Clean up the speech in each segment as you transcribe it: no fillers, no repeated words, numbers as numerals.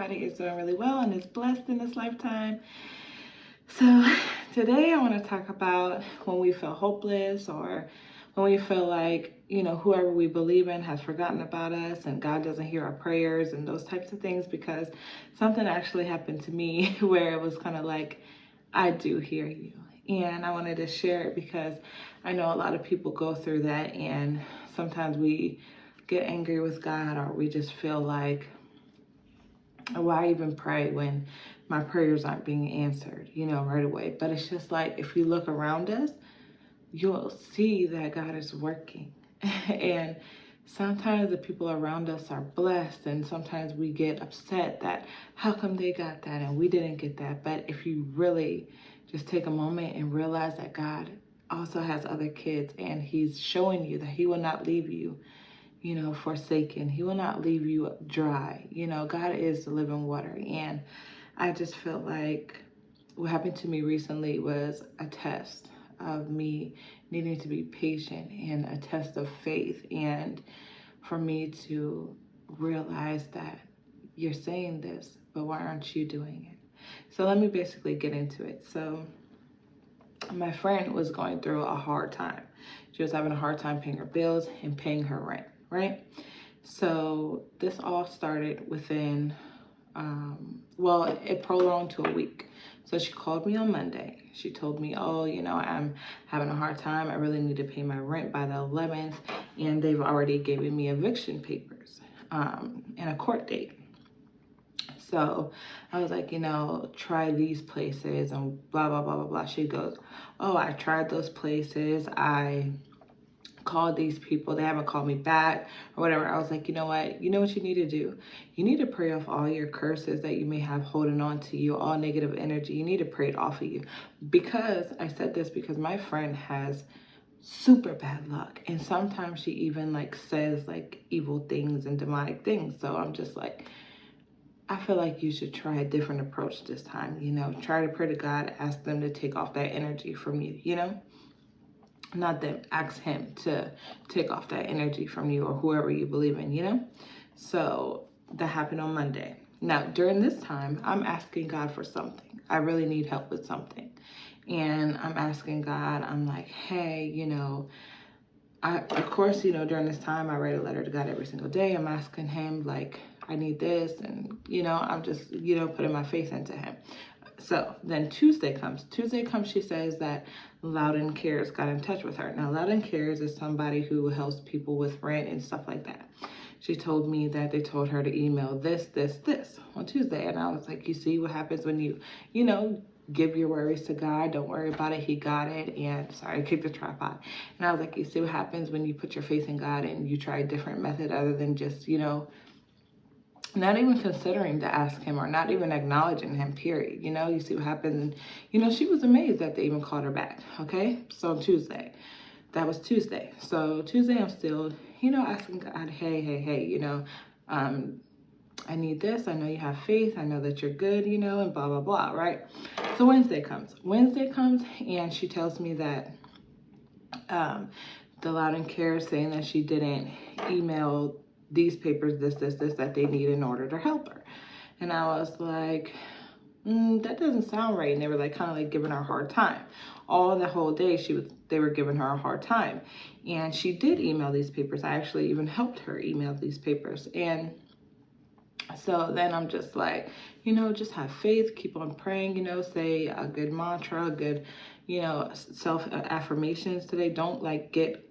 everybody is doing really well and is blessed in this lifetime. So today I want to talk about when we feel hopeless or when we feel like, whoever we believe in has forgotten about us and God doesn't hear our prayers and those types of things, because something actually happened to me where it was kind of like, I do hear you. And I wanted to share it because I know a lot of people go through that, and sometimes we get angry with God, or we just feel like, why even pray when my prayers aren't being answered, right away. But it's just like, if you look around us, you'll see that God is working. And sometimes the people around us are blessed, and sometimes we get upset that how come they got that and we didn't get that. But if you really just take a moment and realize that God also has other kids, and he's showing you that he will not leave you, forsaken. He will not leave you dry. God is the living water. And I just felt like what happened to me recently was a test of me needing to be patient, and a test of faith, and for me to realize that you're saying this, but why aren't you doing it? So let me basically get into it. So my friend was going through a hard time. She was having a hard time paying her bills and paying her rent, right? So this all started within, it prolonged to a week. So she called me on Monday. She told me, oh, I'm having a hard time. I really need to pay my rent by the 11th. And they've already given me eviction papers and a court date. So I was like, try these places and blah, blah, blah, blah, blah. She goes, oh, I tried those places. I called these people. They haven't called me back or whatever. I was like, you know what you need to do? You need to pray off all your curses that you may have holding on to you, all negative energy. You need to pray it off of you. Because I said this because my friend has super bad luck, and sometimes she even says evil things and demonic things. So I'm just like, I feel like you should try a different approach this time. Try to pray to God, ask them to take off that energy from you, not them, ask him to take off that energy from you, or whoever you believe in. So that happened on Monday. Now, during this time, I'm asking God for something. I really need help with something. And I'm asking God, I'm like, hey, of course, during this time, I write a letter to God every single day. I'm asking him, I need this. And, I'm just, putting my faith into him. So then Tuesday comes, she says that Loudon Cares got in touch with her. Now, Loudon Cares is somebody who helps people with rent and stuff like that. She told me that they told her to email this on Tuesday. And I was like, you see what happens when you give your worries to God. Don't worry about it. He got it. And sorry, I kicked the tripod. And I was like, you see what happens when you put your faith in God and you try a different method other than just, not even considering to ask him, or not even acknowledging him, period. You see what happens. And, she was amazed that they even called her back. Okay. So Tuesday, that was Tuesday. So Tuesday, I'm still, asking God, hey, I need this. I know you have faith. I know that you're good, and blah, blah, blah, right? So Wednesday comes, and she tells me that the Loudon Care is saying that she didn't email these papers, this, that they need in order to help her. And I was like, that doesn't sound right. And they were kind of giving her a hard time. All the whole day they were giving her a hard time. And she did email these papers. I actually even helped her email these papers. And so then I'm just like, just have faith, keep on praying, say a good mantra, a good, self-affirmations today. Don't get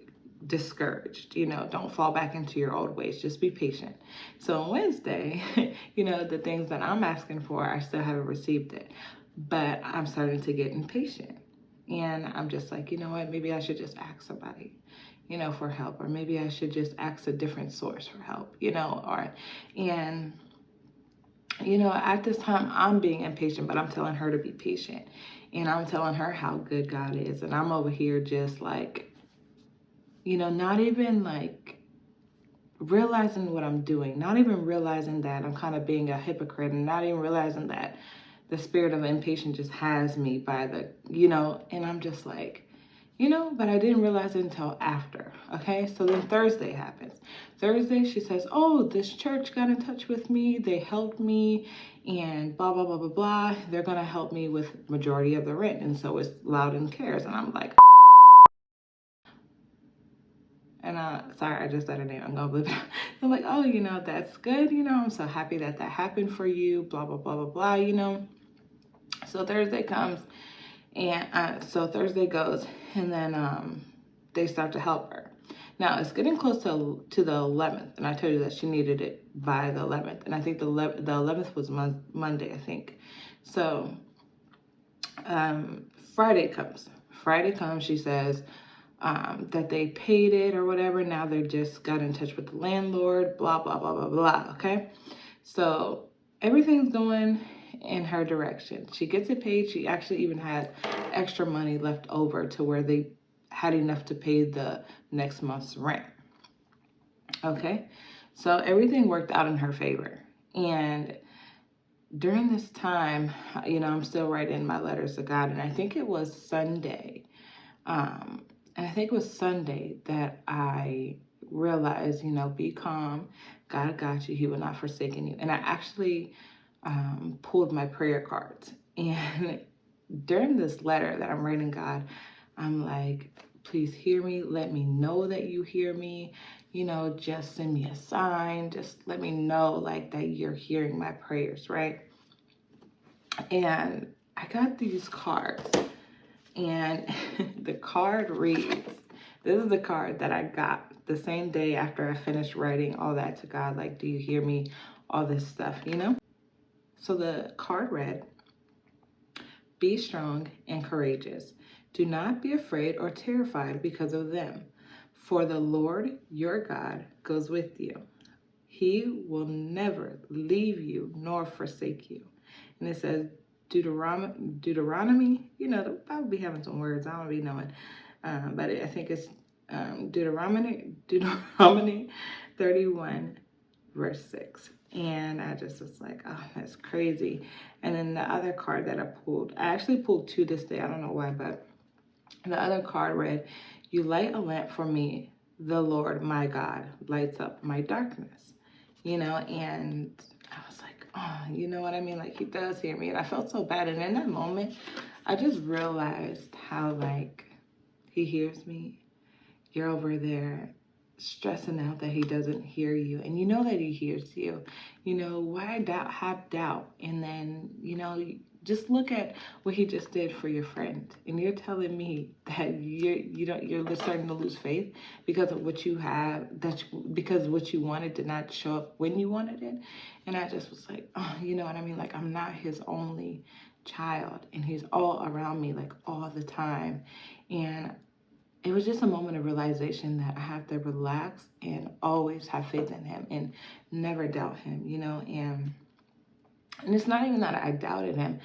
discouraged, don't fall back into your old ways. Just be patient. So on Wednesday, the things that I'm asking for, I still haven't received it, but I'm starting to get impatient. And I'm just like, you know what, maybe I should just ask somebody, for help, or maybe I should just ask a different source for help, at this time I'm being impatient, but I'm telling her to be patient, and I'm telling her how good God is. And I'm over here just not even realizing what I'm doing, not even realizing that I'm kind of being a hypocrite, and not even realizing that the spirit of impatience just has me by the, and I'm just like, but I didn't realize it until after. Okay, so then Thursday happens. Thursday, she says, oh, this church got in touch with me. They helped me and blah, blah, blah, blah, blah. They're going to help me with majority of the rent. And so it's Loudon Cares. And I'm like, and sorry, I just said her name. I'm going to believe it. I'm like, oh, you know, that's good. You know, I'm so happy that that happened for you. Blah, blah, blah, blah, blah, you know. So Thursday comes and so Thursday goes and then they start to help her. Now it's getting close to the 11th, and I told you that she needed it by the 11th, and I think the 11th was Monday, I think. So Friday comes. Friday comes. She says that they paid it or whatever. Now they just got in touch with the landlord. Blah blah blah blah blah. Okay, so everything's going in her direction. She gets it paid. She actually even had extra money left over to where they had enough to pay the next month's rent. Okay, so everything worked out in her favor. And during this time, you know, I'm still writing my letters to God, and I think it was Sunday. And I think it was Sunday that I realized, you know, be calm. God got you. He will not forsaken you. And I actually pulled my prayer cards. And during this letter that I'm writing God, I'm like, please hear me. Let me know that you hear me. You know, just send me a sign. Just let me know like that you're hearing my prayers, right? And I got these cards. And the card reads, this is the card that I got the same day after I finished writing all that to God, like, do you hear me? All this stuff, you know? So the card read, be strong and courageous. Do not be afraid or terrified because of them, for the Lord your God goes with you. He will never leave you nor forsake you. And it says, Deuteronomy, you know, the Bible be having some words, I don't be knowing. But I think it's Deuteronomy 31, verse 6. And I just was like, oh, that's crazy. And then the other card that I actually pulled two this day, I don't know why, but the other card read, you light a lamp for me, the Lord my God lights up my darkness. You know, and I was like, oh, you know what I mean? Like, he does hear me. And I felt so bad. And in that moment, I just realized how, like, he hears me. You're over there stressing out that he doesn't hear you. And you know that he hears you. You know, why have doubt? And then, you know, just look at what he just did for your friend. And you're telling me that you're starting to lose faith because of what you have, because what you wanted did not show up when you wanted it. And I just was like, oh, you know what I mean? Like, I'm not his only child, and he's all around me, like, all the time. And it was just a moment of realization that I have to relax and always have faith in him and never doubt him, you know. And it's not even that I doubted him.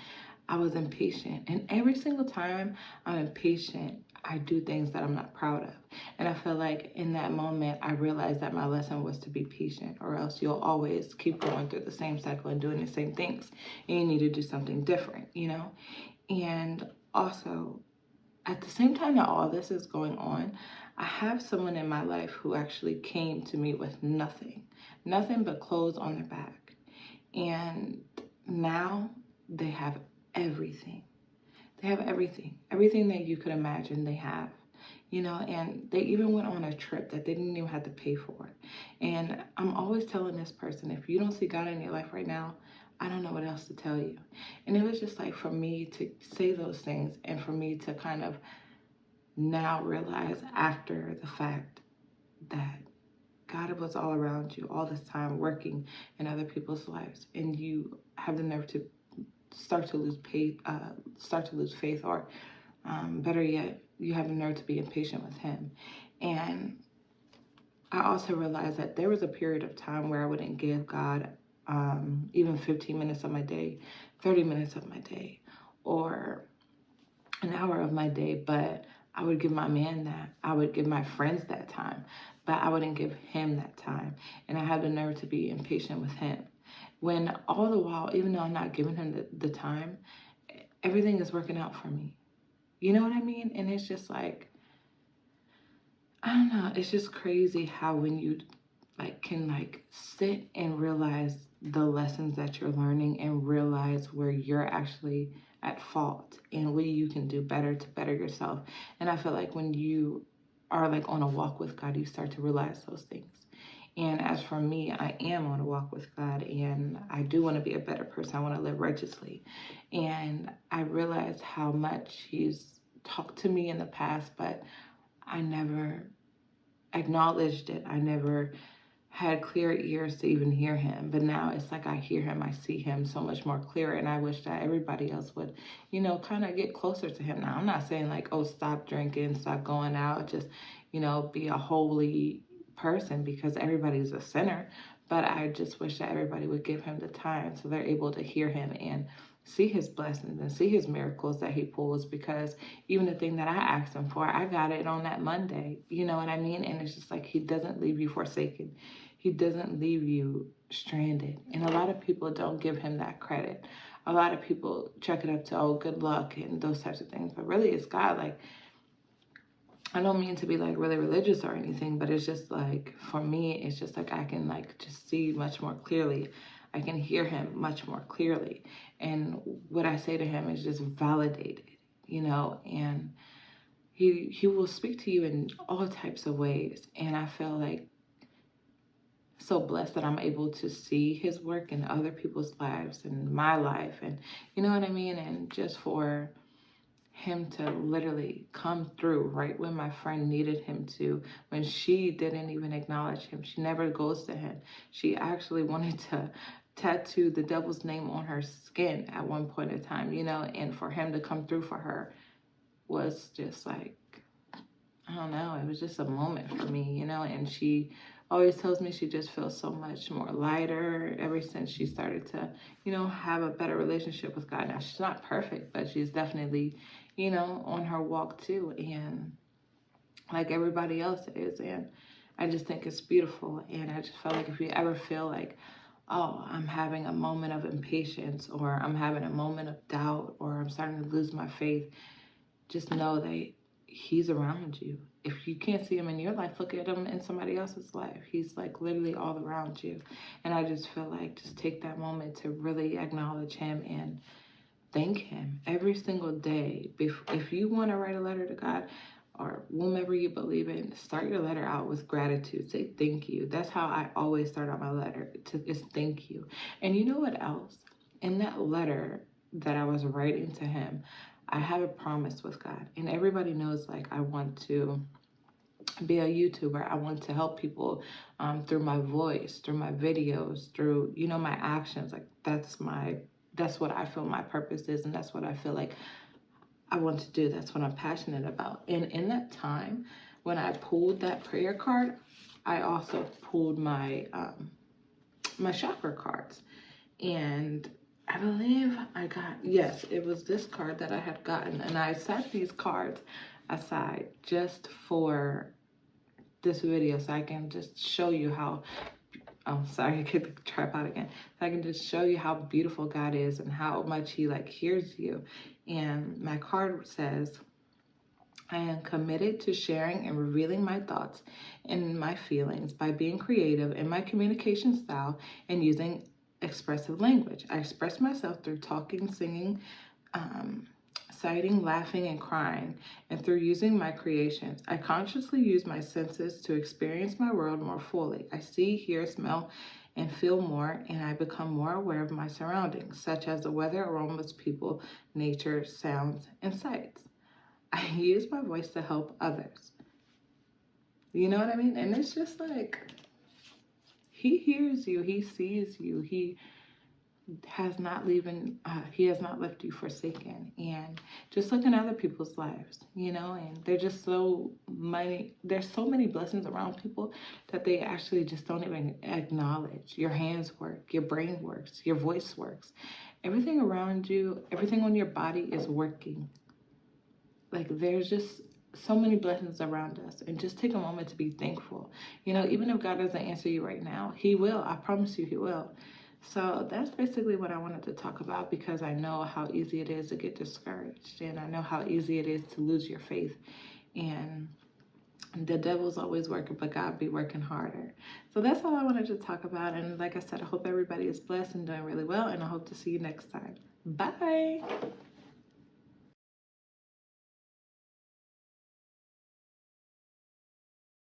I was impatient. And every single time I'm impatient, I do things that I'm not proud of. And I feel like in that moment, I realized that my lesson was to be patient, or else you'll always keep going through the same cycle and doing the same things. And you need to do something different, you know. And also, at the same time that all this is going on, I have someone in my life who actually came to me with nothing but clothes on their back. And now they have everything. They have everything that you could imagine they have, you know, and they even went on a trip that they didn't even have to pay for. And I'm always telling this person, if you don't see God in your life right now, I don't know what else to tell you. And it was just like for me to say those things and for me to kind of now realize after the fact that God was all around you all this time working in other people's lives, and you have the nerve to start to lose faith, or better yet, you have the nerve to be impatient with him. And I also realized that there was a period of time where I wouldn't give God even 15 minutes of my day, 30 minutes of my day, or an hour of my day, but I would give my man that. I would give my friends that time, but I wouldn't give him that time. And I had the nerve to be impatient with him. When all the while, even though I'm not giving him the time, everything is working out for me. You know what I mean? And it's just like, I don't know, it's just crazy how when you like can like sit and realize the lessons that you're learning and realize where you're actually at fault and what you can do better to better yourself. And I feel like when you are like on a walk with God, you start to realize those things. And as for me, I am on a walk with God and I do want to be a better person. I want to live righteously. And I realize how much He's talked to me in the past, but I never acknowledged it. I never had clear ears to even hear Him. But now it's like I hear Him, I see Him so much more clearer. And I wish that everybody else would, you know, kind of get closer to Him. Now, I'm not saying like, oh, stop drinking, stop going out, just, you know, be a holy person, because everybody's a sinner. But I just wish that everybody would give Him the time so they're able to hear Him and see His blessings and see His miracles that He pulls. Because even the thing that I asked Him for, I got it on that Monday. You know what I mean? And it's just like He doesn't leave you forsaken. He doesn't leave you stranded. And a lot of people don't give Him that credit. A lot of people check it up to, oh, good luck and those types of things. But really, it's God. Like, I don't mean to be like really religious or anything, but it's just like, for me, it's just like I can like just see much more clearly. I can hear Him much more clearly. And what I say to Him is just validated, you know, and he will speak to you in all types of ways. And I feel like so blessed that I'm able to see His work in other people's lives and my life. And you know what I mean? And just for Him to literally come through right when my friend needed Him to, when she didn't even acknowledge Him. She never goes to Him. She actually wanted to tattoo the devil's name on her skin at one point in time, you know, and for Him to come through for her was just like, I don't know, it was just a moment for me, you know. And she always tells me she just feels so much more lighter ever since she started to, you know, have a better relationship with God. Now, she's not perfect, but she's definitely, you know, on her walk too, and like everybody else is. And I just think it's beautiful. And I just felt like if you ever feel like, oh, I'm having a moment of impatience, or I'm having a moment of doubt, or I'm starting to lose my faith, just know that He's around you. If you can't see Him in your life, look at Him in somebody else's life. He's like literally all around you. And I just feel like just take that moment to really acknowledge Him and thank Him every single day. If you want to write a letter to God or whomever you believe in, start your letter out with gratitude. Say thank you. That's how I always start out my letter. Is thank you. And you know what else? In that letter that I was writing to Him, I have a promise with God. And everybody knows, like, I want to be a YouTuber. I want to help people through my voice, through my videos, through, you know, my actions. Like, that's what I feel my purpose is. And that's what I feel like I want to do. That's what I'm passionate about. And in that time, when I pulled that prayer card, I also pulled my my chakra cards. And I believe I got, yes, it was this card that I had gotten. And I set these cards aside just for this video so I can just show you how, oh, sorry, I get the tripod again. So I can just show you how beautiful God is and how much He like hears you. And my card says, I am committed to sharing and revealing my thoughts and my feelings by being creative in my communication style and using expressive language. I express myself through talking, singing, citing, laughing, and crying, and through using my creations. I consciously use my senses to experience my world more fully. I see, hear, smell, and feel more, and I become more aware of my surroundings, such as the weather, aromas, people, nature, sounds, and sights. I use my voice to help others. You know what I mean? And it's just like, He hears you, He sees you, He has not He has not left you forsaken. And just look in other people's lives, you know, and there's so many blessings around people that they actually just don't even acknowledge. Your hands work, your brain works, your voice works. Everything around you, everything on your body is working. Like, there's just so many blessings around us, and just take a moment to be thankful. You know, even if God doesn't answer you right now, He will. I promise you He will. So that's basically what I wanted to talk about, because I know how easy it is to get discouraged, and I know how easy it is to lose your faith. And The devil's always working, but God be working harder. So that's all I wanted to talk about. And like I said, I hope everybody is blessed and doing really well. And I hope to see you next time. Bye.